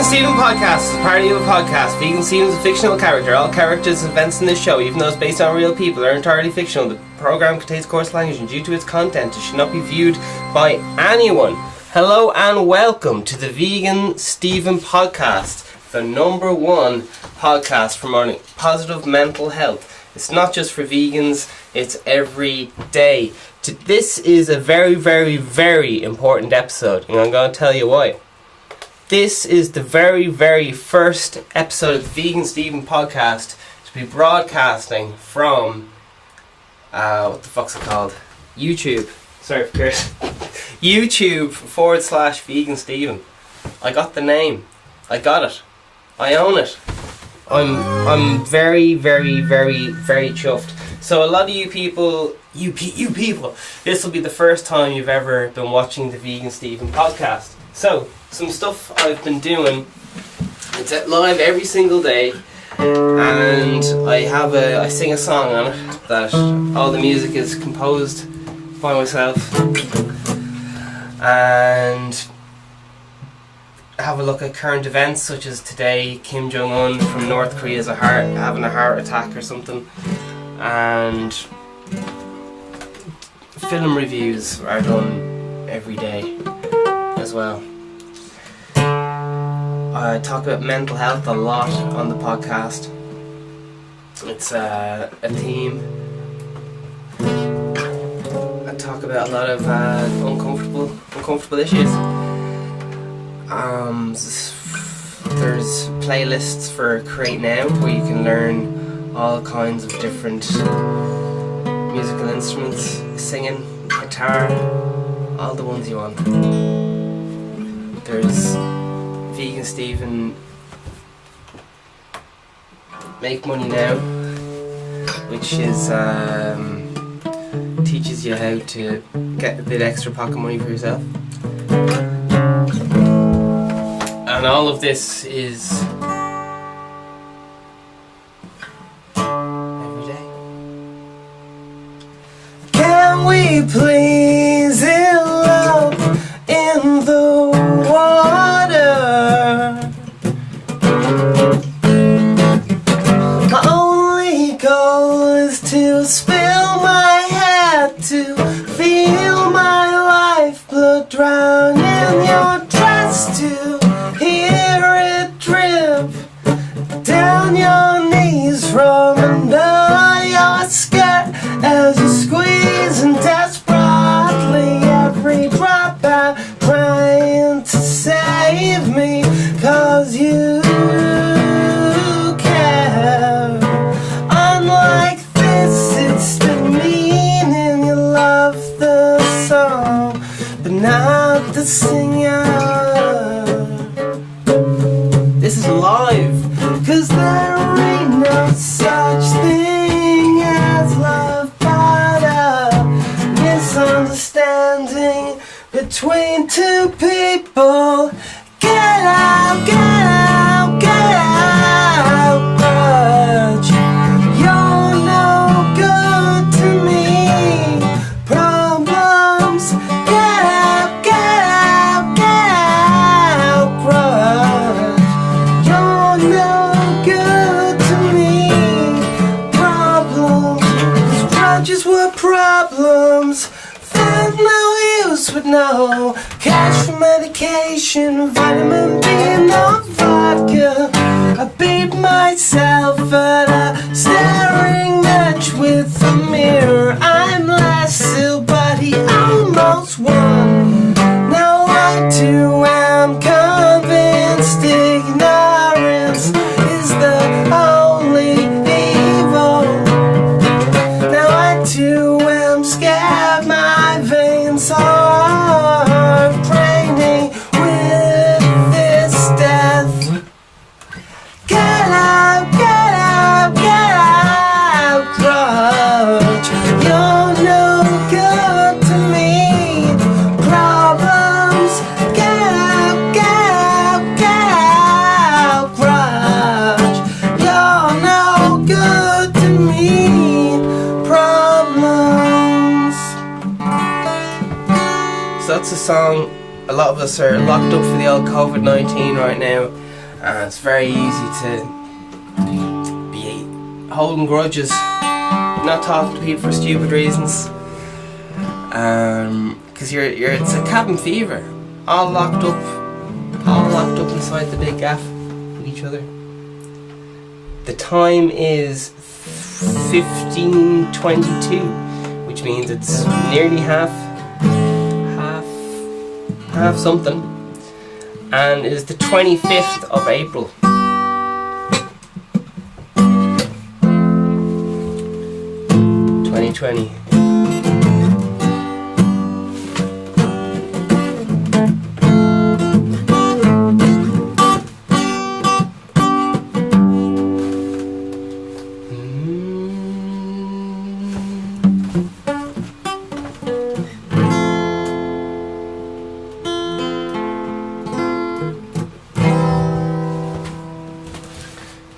VeganSteven podcast is a parody of a podcast. VeganSteven is a fictional character. All characters and events in this show, even though it's based on real people, are entirely fictional. The program contains coarse language and due to its content, it should not be viewed by anyone. Hello and welcome to the VeganSteven podcast, the number one podcast promoting positive mental health. It's not just for vegans, it's every day. This is a very, very, very important episode, and I'm going to tell you why. This is the very, very first episode of the VeganSteven podcast to be broadcasting from, what the fuck's it called? YouTube. Sorry for cursing. YouTube/VeganSteven. I got the name. I got it. I own it. I'm very, very, very, very chuffed. So a lot of you people, this will be the first time you've ever been watching the VeganSteven podcast. So, some stuff I've been doing, it's live every single day, and I sing a song on it that all the music is composed by myself, and have a look at current events such as today, Kim Jong-un from North Korea is having a heart attack or something, and film reviews are done every day as well. I talk about mental health a lot on the podcast. It's a theme. I talk about a lot of uncomfortable issues. There's playlists for Create Now where you can learn all kinds of different musical instruments, singing, guitar, all the ones you want. There's VeganSteven Make Money Now, which is teaches you how to get a bit extra pocket money for yourself. And all of this is every day. Can we please elope in the water? My only goal is to spill my head, to feel my lifeblood drown in your dress, to hear it drip down your knees from under your skirt as you squeeze and desperately every drop out trying to save me, 'cause you care. Unlike this, it's the meaning. You love the song but not the singer. This is live, 'cause there ain't no such thing as love but a misunderstanding between two people. Get out, get out, get out, grudge. You're no good to me. Problems, get out, get out, get out, grudge. You're no good to me. Problems, 'cause grudges were problems. There's no use with no cash for medication, vitamin B, no vodka. I beat myself at a staring match with a mirror. I'm less ill, but he almost won. Now I too am convinced ignorance is the only evil. Now I too am scared, my veins are draining with this death. Get out, get out, get out, grudge. You're no good to me. Problems, get out, get out, get out, grudge. You're no good to me. Problems. So that's a song. A lot of us are locked up for the old COVID-19 right now, and it's very easy to be holding grudges, not talking to people for stupid reasons, because it's a cabin fever, all locked up inside the big gaff with each other. The time is 15:22, which means it's nearly half something, and it is the 25th of April. 2020.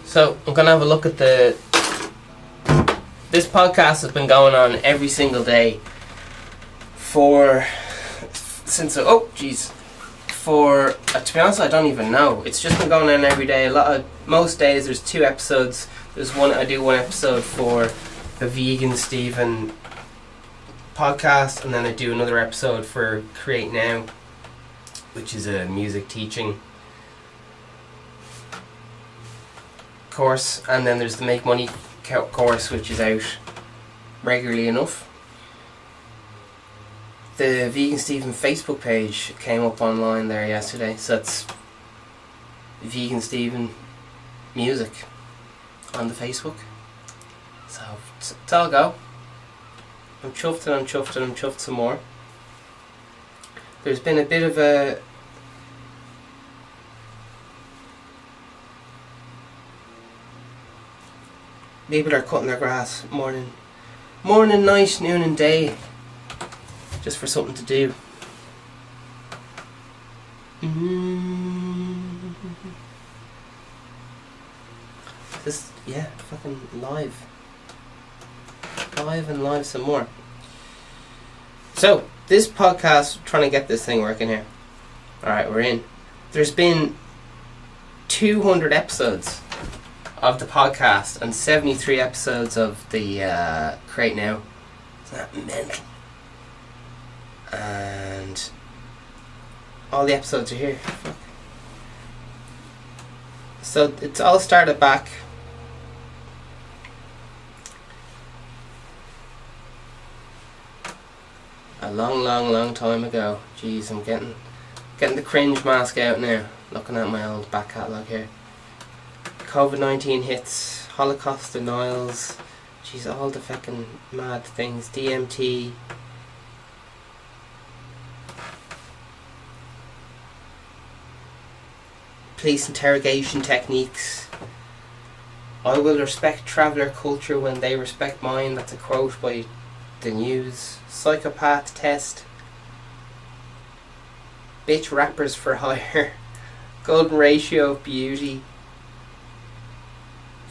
So I'm gonna have a look at this podcast has been going on every single day to be honest, I don't even know. It's just been going on every day. Most days there's 2 episodes. I do one episode for the VeganSteven podcast, and then I do another episode for Create Now, which is a music teaching course, and then there's the Make Money course, which is out regularly enough. The VeganSteven Facebook page came up online there yesterday, so that's VeganSteven Music on the Facebook. So it's all go. I'm chuffed some more. There's been a bit of a people are cutting their grass morning, night, noon and day, just for something to do. This, fucking live some more. So this podcast, trying to get this thing working here. Alright, we're in. There's been 200 episodes of the podcast and 73 episodes of the Create Now. Isn't that mental? And all the episodes are here. Fuck. So it's all started back a long time ago. Jeez, I'm getting the cringe mask out now, looking at my old back catalogue here. COVID-19 hits, Holocaust denials, jeez, all the fucking mad things, DMT, police interrogation techniques, I will respect traveller culture when they respect mine, that's a quote by the news, psychopath test, bitch rappers for hire, golden ratio of beauty,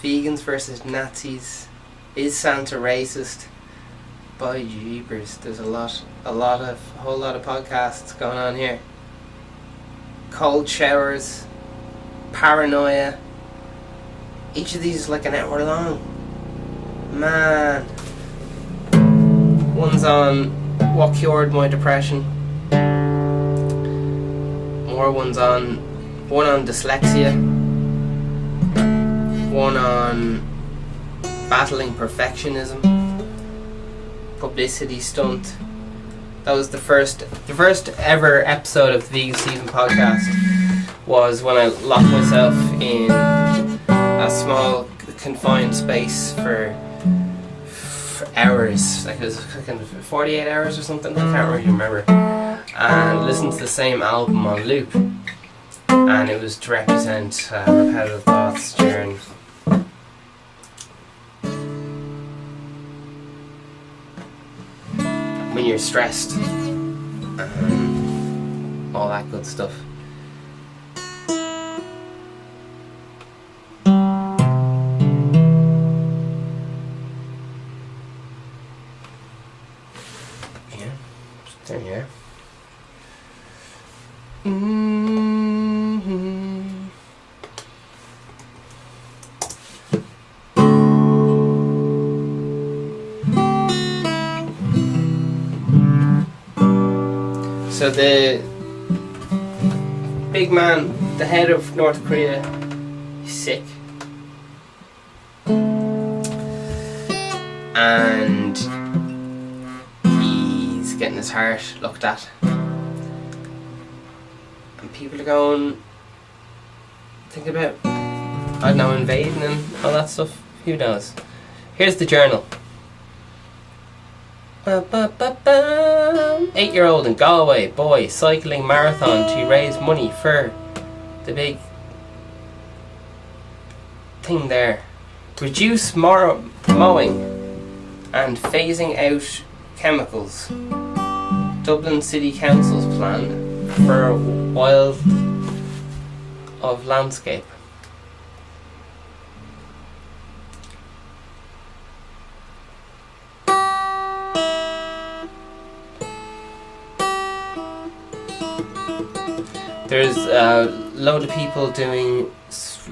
vegans versus Nazis, is Santa racist? By jeepers, there's a whole lot of podcasts going on here. Cold showers, paranoia. Each of these is like an hour long. Man. One's on what cured my depression. One on dyslexia. One on battling perfectionism. Publicity stunt. That was the first ever episode of the VeganSteven podcast. Was when I locked myself in a small confined space for hours, like it was fucking 48 hours or something, I can't really remember, and listened to the same album on loop, and it was to represent repetitive thoughts during when you're stressed, all that good stuff. There you are. So the big man, the head of North Korea, is sick. And he's getting his heart looked at. And people are going, thinking about, I don't know, invading and all that stuff. Who knows? Here's the journal. 8-year-old in Galway boy cycling marathon to raise money for the big thing there. Reduce mowing and phasing out chemicals. Dublin City Council's plan for wild of landscape. There's a load of people doing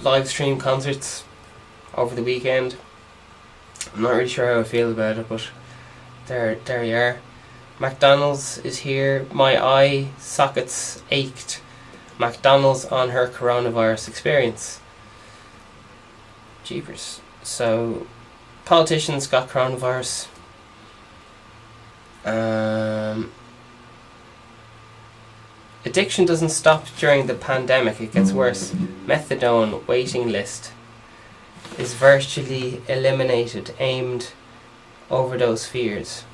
live stream concerts over the weekend. I'm not really sure how I feel about it, but there you are. McDonald's is here. My eye sockets ached. McDonald's on her coronavirus experience. Jeepers. So, politicians got coronavirus. Addiction doesn't stop during the pandemic, it gets worse. Methadone waiting list is virtually eliminated, aimed overdose fears.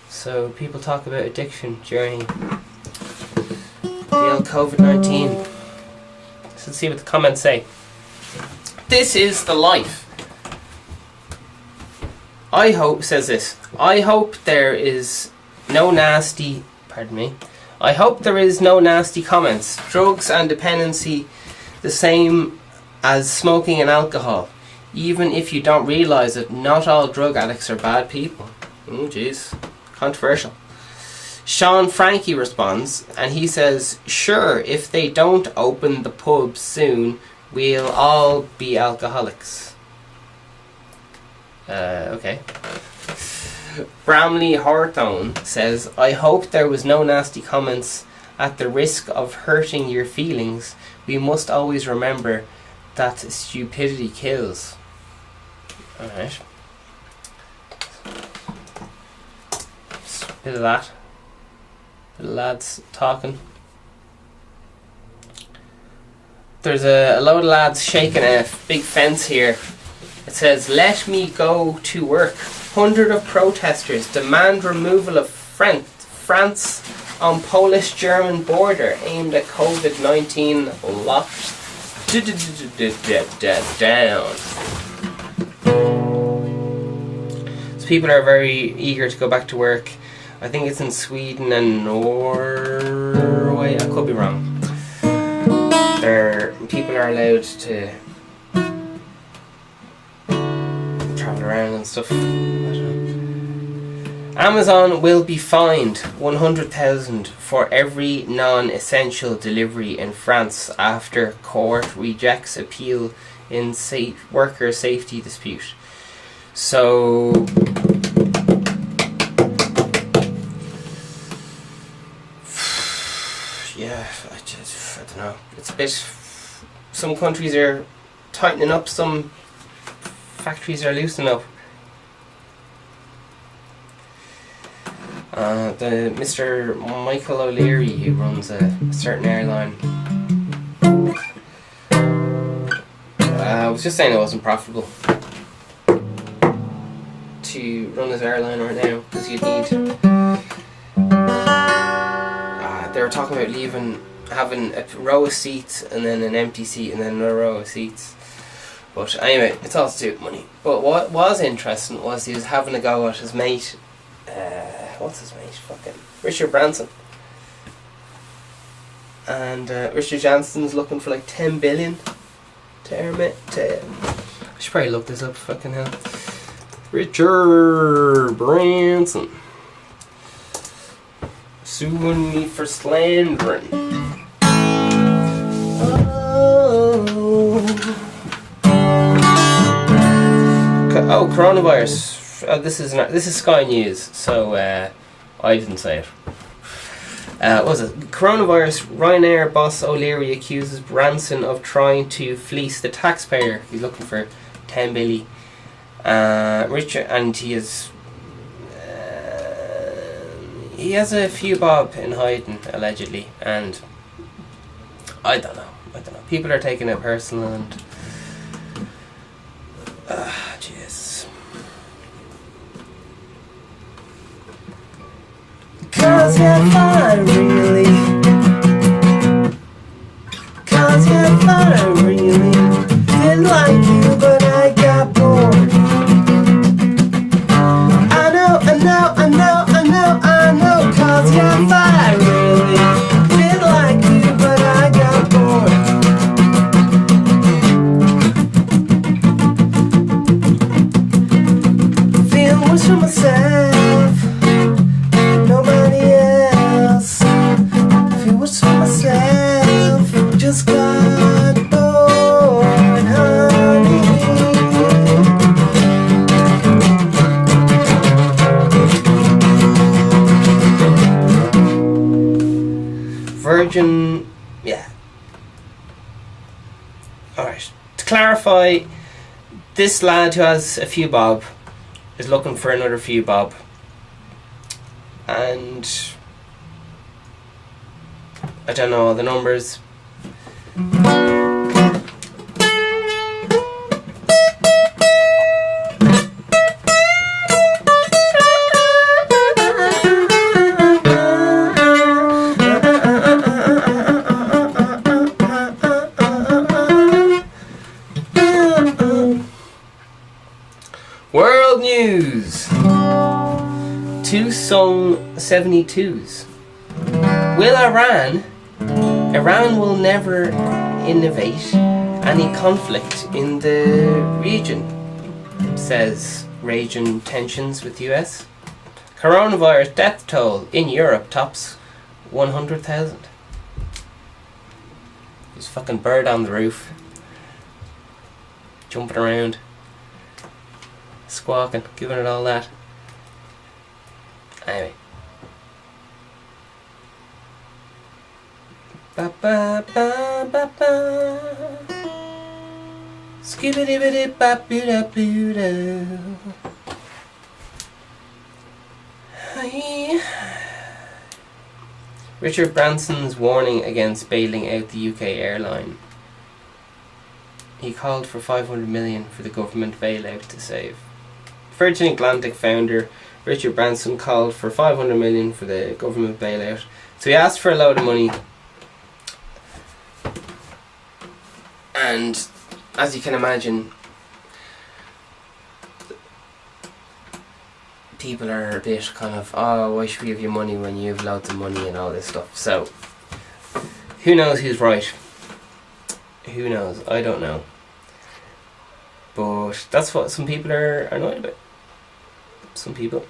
So people talk about addiction during the old COVID-19. So let's see what the comments say. This is the life. I hope, says this, I hope there is no nasty, I hope there is no nasty comments. Drugs and dependency the same as smoking and alcohol. Even if you don't realise it, not all drug addicts are bad people. Oh jeez, controversial. Sean Frankie responds and he says, sure, if they don't open the pubs soon, we'll all be alcoholics. Okay. Bramley Hawthorne says, I hope there was no nasty comments. At the risk of hurting your feelings, we must always remember that stupidity kills. Alright. Bit of that. Bit of lads talking. There's a load of lads shaking a big fence here. It says, let me go to work. 100 of protesters demand removal of France on Polish-German border aimed at COVID-19 down. So people are very eager to go back to work. I think it's in Sweden and Norway. I could be wrong. People are allowed to travel around and stuff. I don't know. Amazon will be fined 100,000 for every non-essential delivery in France after court rejects appeal in worker safety dispute. So yeah, I don't know. It's a bit. Some countries are tightening up. Some factories are loosening up. The Mr. Michael O'Leary, who runs a certain airline, I was just saying it wasn't profitable to run his airline right now because you'd need. They were talking about having a row of seats and then an empty seat and then another row of seats. But anyway, it's all to do with money. But what was interesting was he was having a go at his mate. What's his mate? Fucking Richard Branson. And Richard Branson's looking for like 10 billion to I should probably look this up. Fucking hell. Richard Branson suing me for slandering. Oh, coronavirus. This is Sky News, so I didn't say it. What was it? Coronavirus. Ryanair boss O'Leary accuses Branson of trying to fleece the taxpayer. He's looking for 10 billion. Richard, and he has a few bob in hiding allegedly, and I don't know. People are taking it personal, and jeez. 'Cause you're fine, really. 'Cause you're fine, really. Didn't like you, but I got bored. I know. 'Cause you're fine, really. Didn't like you, but I got bored. Feeling worse for myself. Nobody else. Feel worse for myself. Just got bored, honey. Virgin, yeah. Alright, to clarify, this lad who has a few bob is looking for another few bob, and I don't know the numbers. World news. 2 sung 72s. Will Iran will never innovate any conflict in the region, says raging tensions with US. Coronavirus death toll in Europe tops 100,000. There's a fucking bird on the roof, jumping around, squawking, giving it all that. Anyway. Ba ba ba ba ba. Skibbity bitty ba boo da boo da. Hi. Richard Branson's warning against bailing out the UK airline. He called for 500 million for the government bailout to save. Virgin Atlantic founder Richard Branson called for 500 million for the government bailout. So he asked for a load of money, and as you can imagine, people are a bit kind of, oh, why should we give you money when you have loads of money and all this stuff. So who knows who's right? Who knows? I don't know. But that's what some people are annoyed about. Some people.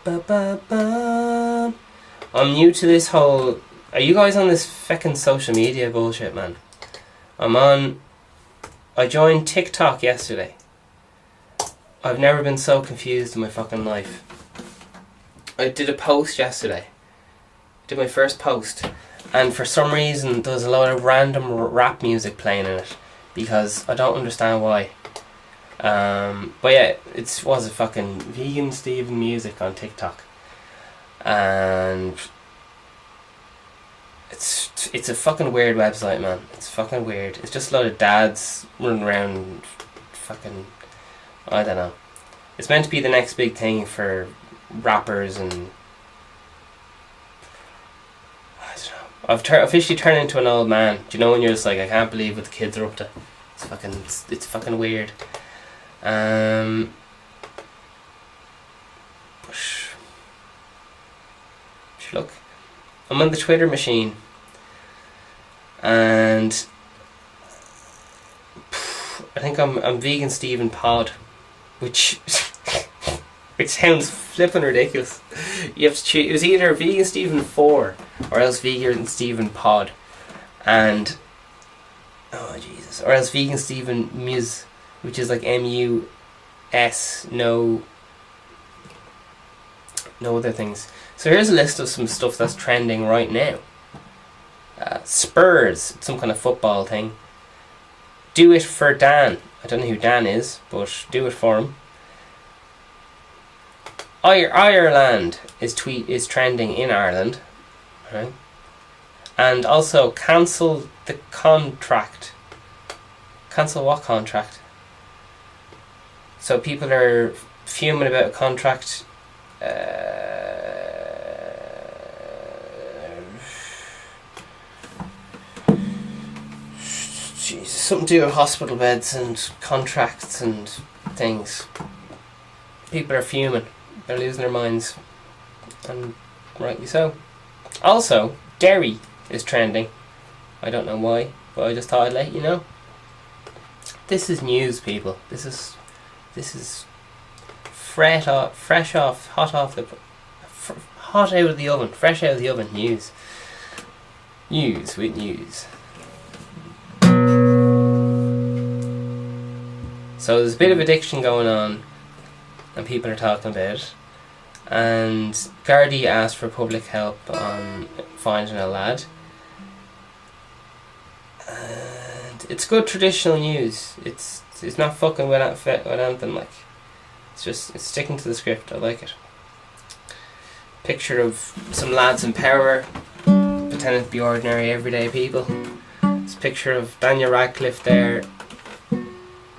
Ba-ba-ba. I'm new to this whole... Are you guys on this feckin' social media bullshit, man? I joined TikTok yesterday. I've never been so confused in my fucking life. I did a post yesterday. Did my first post. And for some reason there was a lot of random rap music playing in it. Because I don't understand why. But yeah, it was a fucking VeganSteven music on TikTok, and it's a fucking weird website, man. It's fucking weird. It's just a lot of dads running around, fucking, I don't know. It's meant to be the next big thing for rappers, and I don't know. I've officially turned into an old man. Do you know when you're just like, I can't believe what the kids are up to? It's fucking weird. Look, I'm on the Twitter machine, and I think I'm VeganSteven Pod, which sounds flippin' ridiculous. You have to choose. It was either VeganSteven 4 or else VeganSteven Pod, and oh Jesus, or else VeganSteven Mus, which is like MUS, no no other things. So here's a list of some stuff that's trending right now. Spurs, some kind of football thing. Do it for Dan. I don't know who Dan is, but do it for him. Ireland is trending in Ireland, right? And also cancel the contract. Cancel what contract? So people are fuming about a contract. Something to do with hospital beds and contracts and things. People are fuming. They're losing their minds. And rightly so. Also, Derry is trending. I don't know why, but I just thought I'd let you know. This is news, people. This is fresh out of the oven news. News with news. So there's a bit of addiction going on, and people are talking about it. And Gardaí asked for public help on finding a lad. And it's good traditional news. It's not fucking with anything, like. It's sticking to the script. I like it. Picture of some lads in power pretending to be ordinary, everyday people. It's a picture of Daniel Radcliffe there,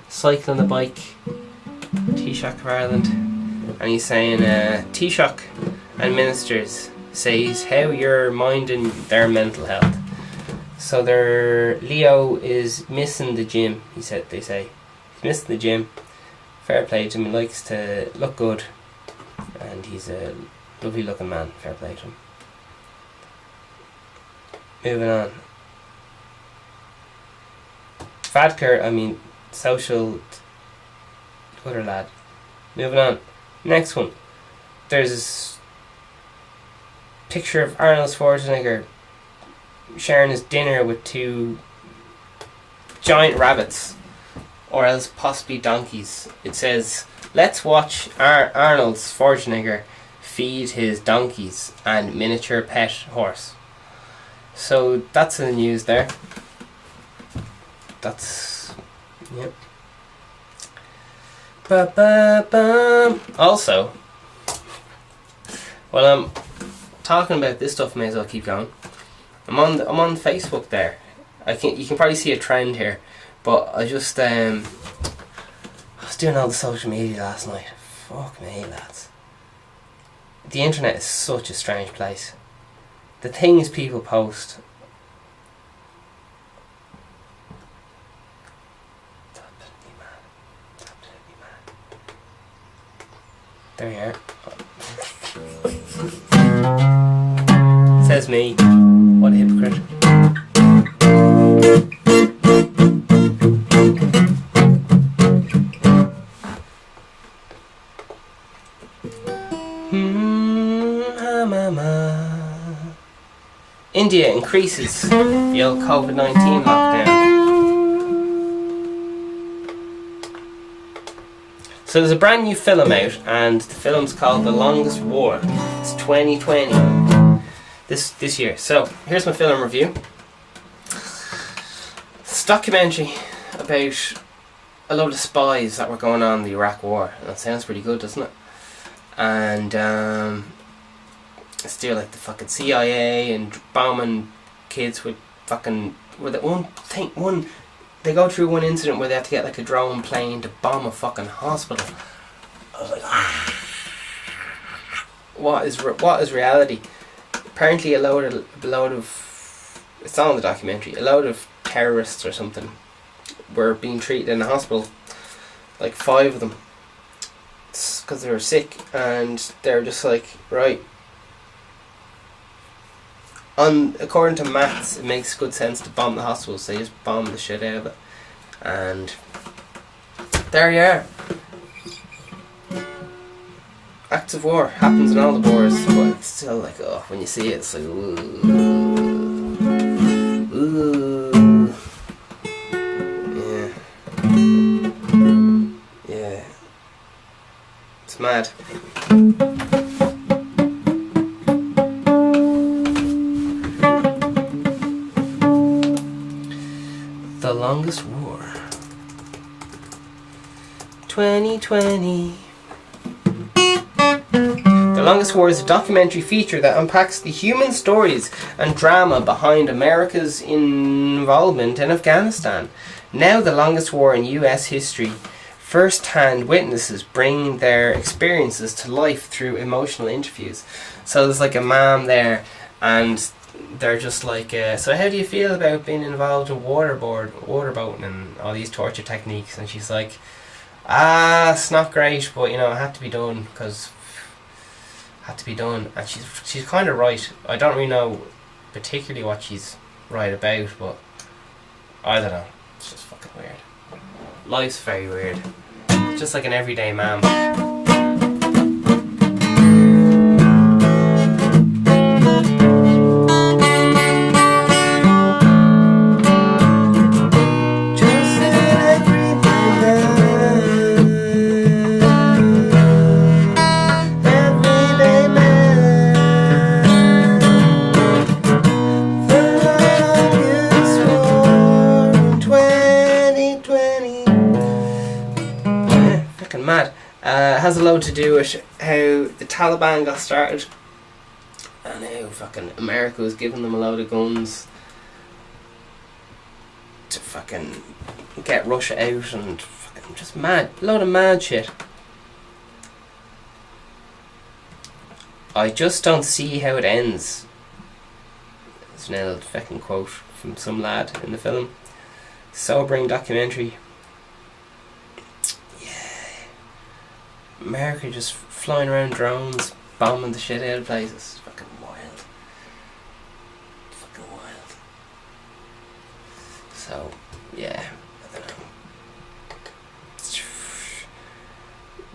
cycling a bike, Taoiseach of Ireland, and he's saying, Taoiseach and ministers says how you're minding their mental health. So Leo is missing the gym. They say he's missing the gym. Fair play to him. He likes to look good, and he's a lovely looking man. Fair play to him. Moving on. Fadker, social other lad. Moving on. Next one. There's this picture of Arnold Schwarzenegger sharing his dinner with two giant rabbits, or else possibly donkeys. It says, let's watch Arnold Schwarzenegger feed his donkeys and miniature pet horse. So that's in the news there. Yep. Also, while I'm talking about this stuff, may as well keep going. I'm on Facebook there. You can probably see a trend here, but I just I was doing all the social media last night. Fuck me, lads. The internet is such a strange place. The things people post. There you are. Says me. What a hypocrite. India increases the old COVID-19 lockdown. So there's a brand new film out, and the film's called The Longest War. It's 2020. This year. So here's my film review. It's a documentary about a load of spies that were going on in the Iraq War. And that sounds pretty good, doesn't it? And it's still like the fucking CIA and bombing kids with fucking they go through one incident where they have to get like a drone plane to bomb a fucking hospital. I was like, what is reality? Apparently a load of it's on the documentary, a load of terrorists or something were being treated in the hospital, like 5 of them, because they were sick, and they're just like, right, according to maths, it makes good sense to bomb the hospital, so they just bomb the shit out of it. And there you are. Acts of war happens in all the wars, but it's still like, when you see it, it's like, ooh. Yeah. It's mad. 2020. The Longest War is a documentary feature that unpacks the human stories and drama behind America's involvement in Afghanistan. Now the longest war in US history. First-hand witnesses bring their experiences to life through emotional interviews. So there's like a mom there, and they're just like, so how do you feel about being involved in waterboating and all these torture techniques? And she's like, it's not great, but you know, it had to be done because had to be done. And she's kind of right. I don't really know particularly what she's right about, but I don't know. It's just fucking weird. Life's very weird. Just like an everyday man. Mad. Has a lot to do with how the Taliban got started and how fucking America was giving them a load of guns to fucking get Russia out, and fucking just mad, a load of mad shit. I just don't see how it ends. There's an old fucking quote from some lad in the film. Sobering documentary. America just flying around drones, bombing the shit out of places. It's fucking wild. Fucking wild. So, yeah, I don't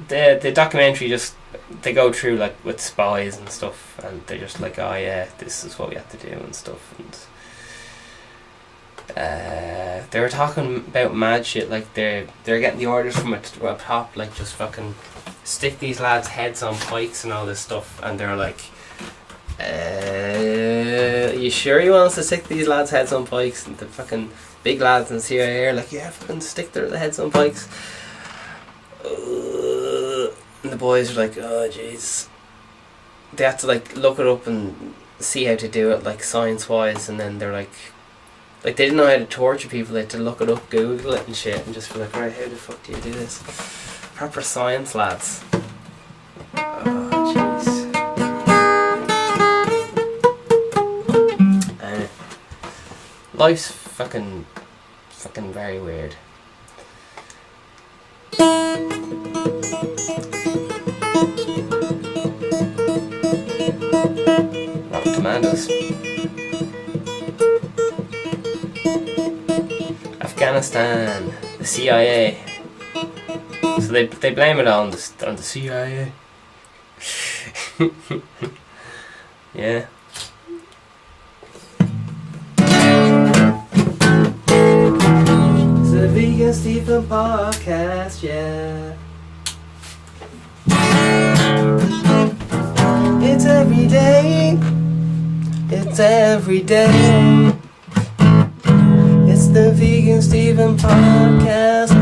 know. The documentary just, they go through like with spies and stuff, and they're just like, oh yeah, this is what we have to do and stuff. And they were talking about mad shit, like they're getting the orders from a top, like just fucking stick these lads' heads on pikes and all this stuff, and they're like, you sure you want us to stick these lads' heads on pikes? And the fucking big lads in the CIA are like, yeah, fucking stick their heads on pikes. And the boys are like, oh jeez. They have to like look it up and see how to do it, like science wise, and then they're like they didn't know how to torture people. They had to look it up, Google it and shit, and just be like, right, how the fuck do you do this? Proper science, lads. Oh jeez. Life's fucking very weird. Rotten Tomatoes. Afghanistan, the CIA. So they blame it on the CIA. Yeah. It's the VeganSteven podcast, yeah. It's every day. It's every day. It's the VeganSteven podcast.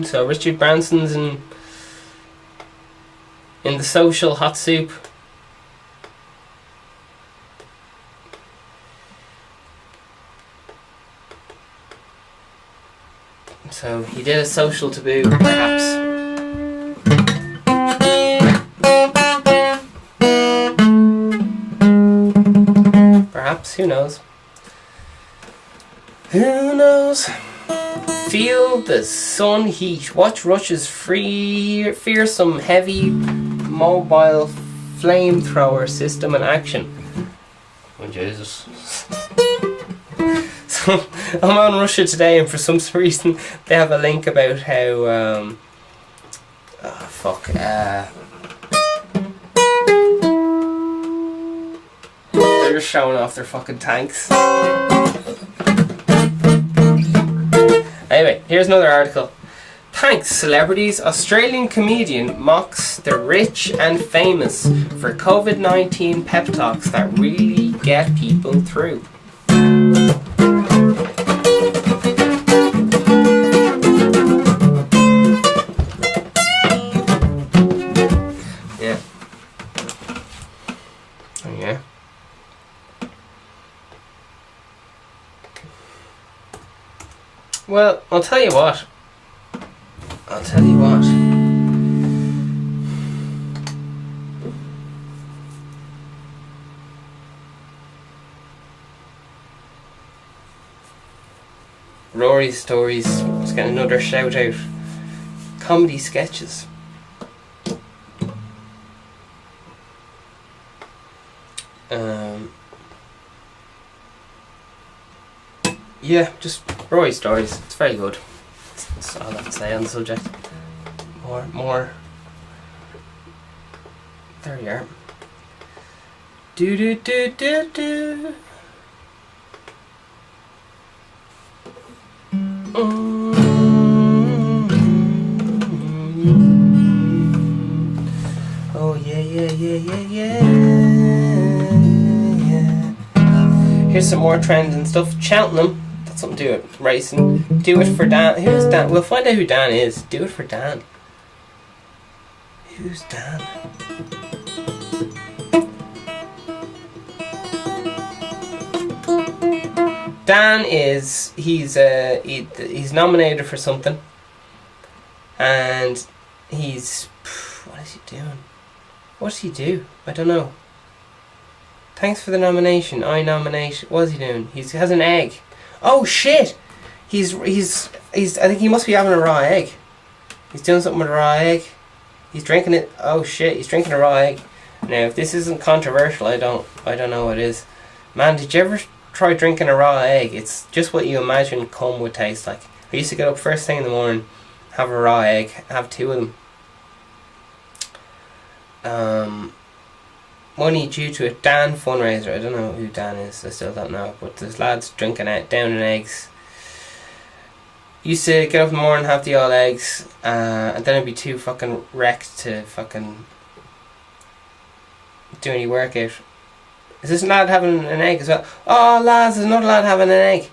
So Richard Branson's in the social hot soup. So he did a social taboo, perhaps. Perhaps, who knows? Who knows? Feel the sun heat. Watch Russia's fearsome heavy mobile flamethrower system in action. Oh Jesus. So I'm on Russia Today, and for some reason they have a link about how they're just showing off their fucking tanks. Anyway, here's another article. Thanks, celebrities. Australian comedian mocks the rich and famous for COVID-19 pep talks that really get people through. Yeah. Oh yeah. Well, I'll tell you what. Rory's stories is getting another shout out. Comedy sketches. Yeah, just Rory stories. It's very good. That's all I have to say on the subject. More. There you are. Do do do do do. Oh yeah. Here's some more trends and stuff. Cheltenham. That's something to do with racing. Do it for Dan. Who's Dan? We'll find out who Dan is. Do it for Dan. Who's Dan? Dan is he's nominated for something, and what is he doing? What does he do? I don't know. Thanks for the nomination. I nominate. What is he doing? He has an egg. Oh shit! He's I think he must be having a raw egg. He's doing something with a raw egg. He's drinking it. Oh shit! He's drinking a raw egg. Now, if this isn't controversial, I don't know what is. Man, did you ever try drinking a raw egg? It's just what you imagine cum would taste like. I used to get up first thing in the morning, have a raw egg, have 2 of them. Money due to a Dan fundraiser. I don't know who Dan is. I still don't know. But there's lads drinking it, downing eggs. Used to get up in the morning, have the all eggs, and then I'd be too fucking wrecked to fucking do any workout. Is this lad having an egg as well? Oh, lads, there's another lad having an egg.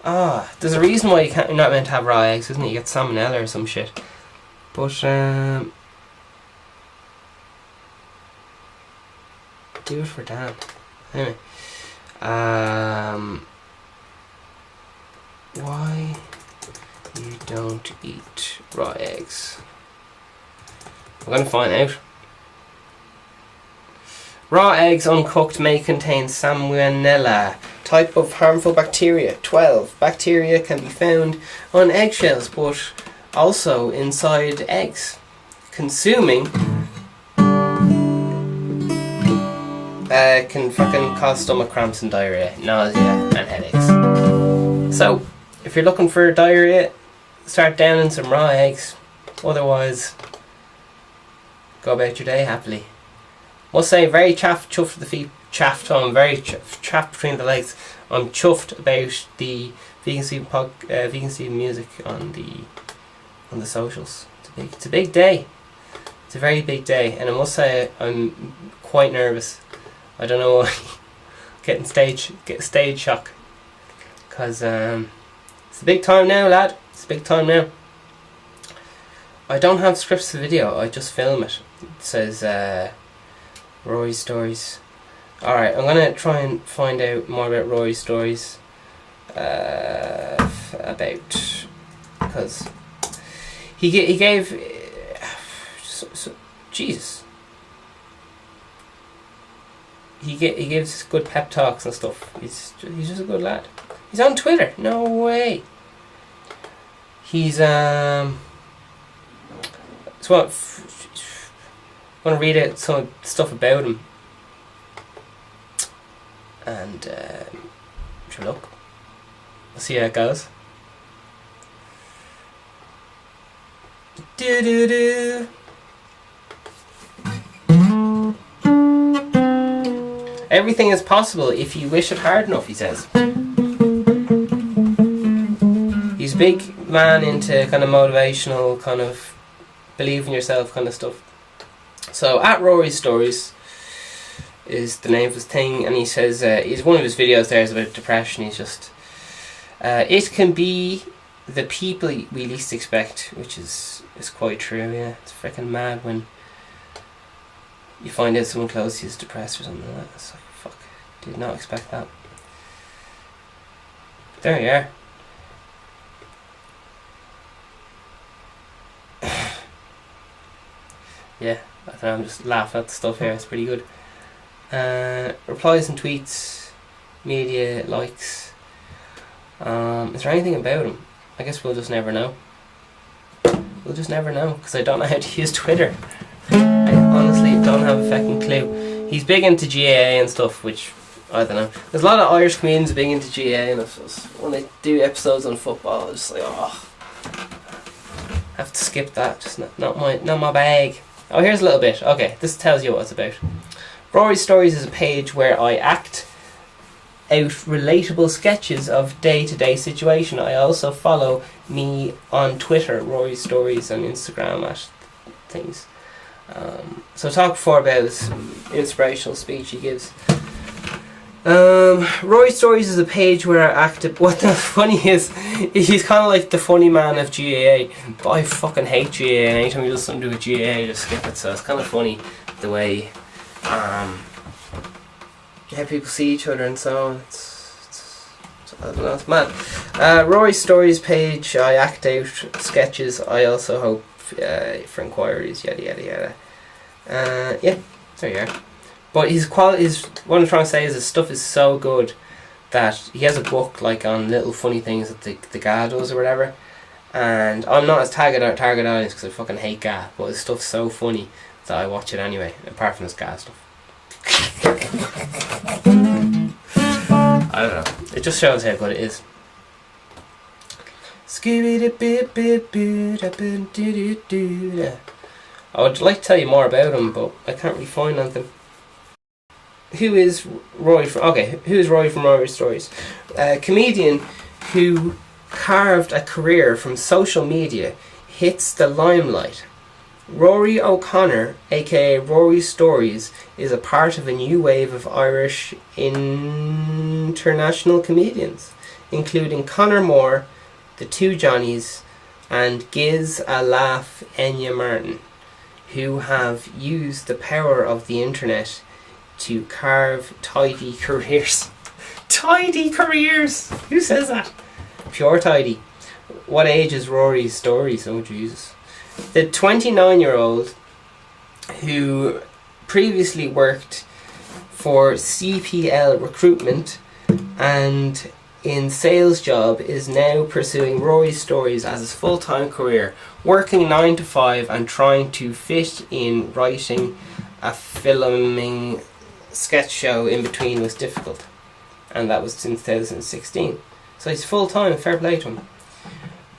Ah, oh, there's a reason why you're not meant to have raw eggs, isn't it? You get salmonella or some shit. But do it for Dan. Anyway, why you don't eat raw eggs? We're gonna find out. Raw eggs uncooked may contain salmonella, type of harmful bacteria. 12. Bacteria can be found on eggshells, but also inside eggs. Consuming can fucking cause stomach cramps and diarrhea, nausea and headaches. So, if you're looking for diarrhea, start downing some raw eggs. Otherwise, go about your day happily. Must say, very chuffed with the feet. I'm very chuffed between the legs. I'm chuffed about the VeganSteven music on the socials. It's a big day. It's a very big day, and I must say I'm quite nervous. I don't know why. Get stage shock, because it's a big time now, lad. It's a big time now. I don't have scripts for video. I just film it. It says Rory's stories. Alright, I'm gonna try and find out more about Rory's stories. Because he gave Jesus. He gives good pep talks and stuff. He's just a good lad. He's on Twitter. No way. He's So I'm going to read out some stuff about him. And sure, look. We'll see how it goes. Do. Everything is possible if you wish it hard enough, he says. He's big man into kind of motivational, kind of believe in yourself kind of stuff. So at Rory's Stories is the name of his thing, and he says he's one of his videos there is about depression. He's just it can be the people we least expect, which is quite true. Yeah, it's freaking mad when you find out someone close to you is depressed or something like that. It's like, fuck, did not expect that. There you are. Yeah, I don't know, I'm just laughing at the stuff here, it's pretty good. Replies and tweets, media, likes. Is there anything about him? I guess we'll just never know. We'll just never know, because I don't know how to use Twitter. I honestly don't have a fucking clue. He's big into GAA and stuff, which, I don't know. There's a lot of Irish comedians big into GAA, and when they do episodes on football, it's just like, oh, I have to skip that, just not my bag. Oh, here's a little bit. Okay, this tells you what it's about. Rory Stories is a page where I act out relatable sketches of day-to-day situation. I also follow me on Twitter, Rory Stories, and Instagram at things. So I talked before about this inspirational speech he gives. Rory Stories is a page where I act. What the funny is, he's kind of like the funny man of GAA, but I fucking hate GAA, and anytime he does something to do with GAA, I just skip it. So it's kind of funny the way how people see each other and so on. It's I don't know, it's mad. Rory Stories page, I act out sketches. I also hope for inquiries, yada yada yada. Yeah, there you are. But his quality is, what I'm trying to say is his stuff is so good that he has a book like on little funny things that the guy does or whatever. And I'm not his target audience because I fucking hate Gah, but his stuff's so funny that I watch it anyway, apart from his Gah stuff. I don't know. It just shows how good it is. I would like to tell you more about him, but I can't really find anything. Who is Rory from Rory Stories? A comedian who carved a career from social media, hits the limelight. Rory O'Connor, aka Rory Stories, is a part of a new wave of Irish international comedians, including Conor Moore, the Two Johnnies, and Giz a Laugh Enya Martin, who have used the power of the internet to carve tidy careers. Tidy careers! Who says that? Pure tidy. What age is Rory's Stories? Oh Jesus. The 29-year-old who previously worked for CPL Recruitment and in sales job is now pursuing Rory's Stories as his full-time career, working 9 to 5 and trying to fit in writing a filming sketch show in between was difficult, and that was since 2016. So he's full time, fair play to him.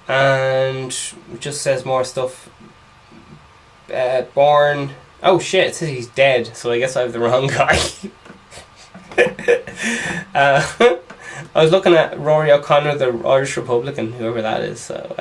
And just says more stuff. Born. Oh shit! It says he's dead, so I guess I have the wrong guy. I was looking at Rory O'Connor, the Irish Republican, whoever that is. So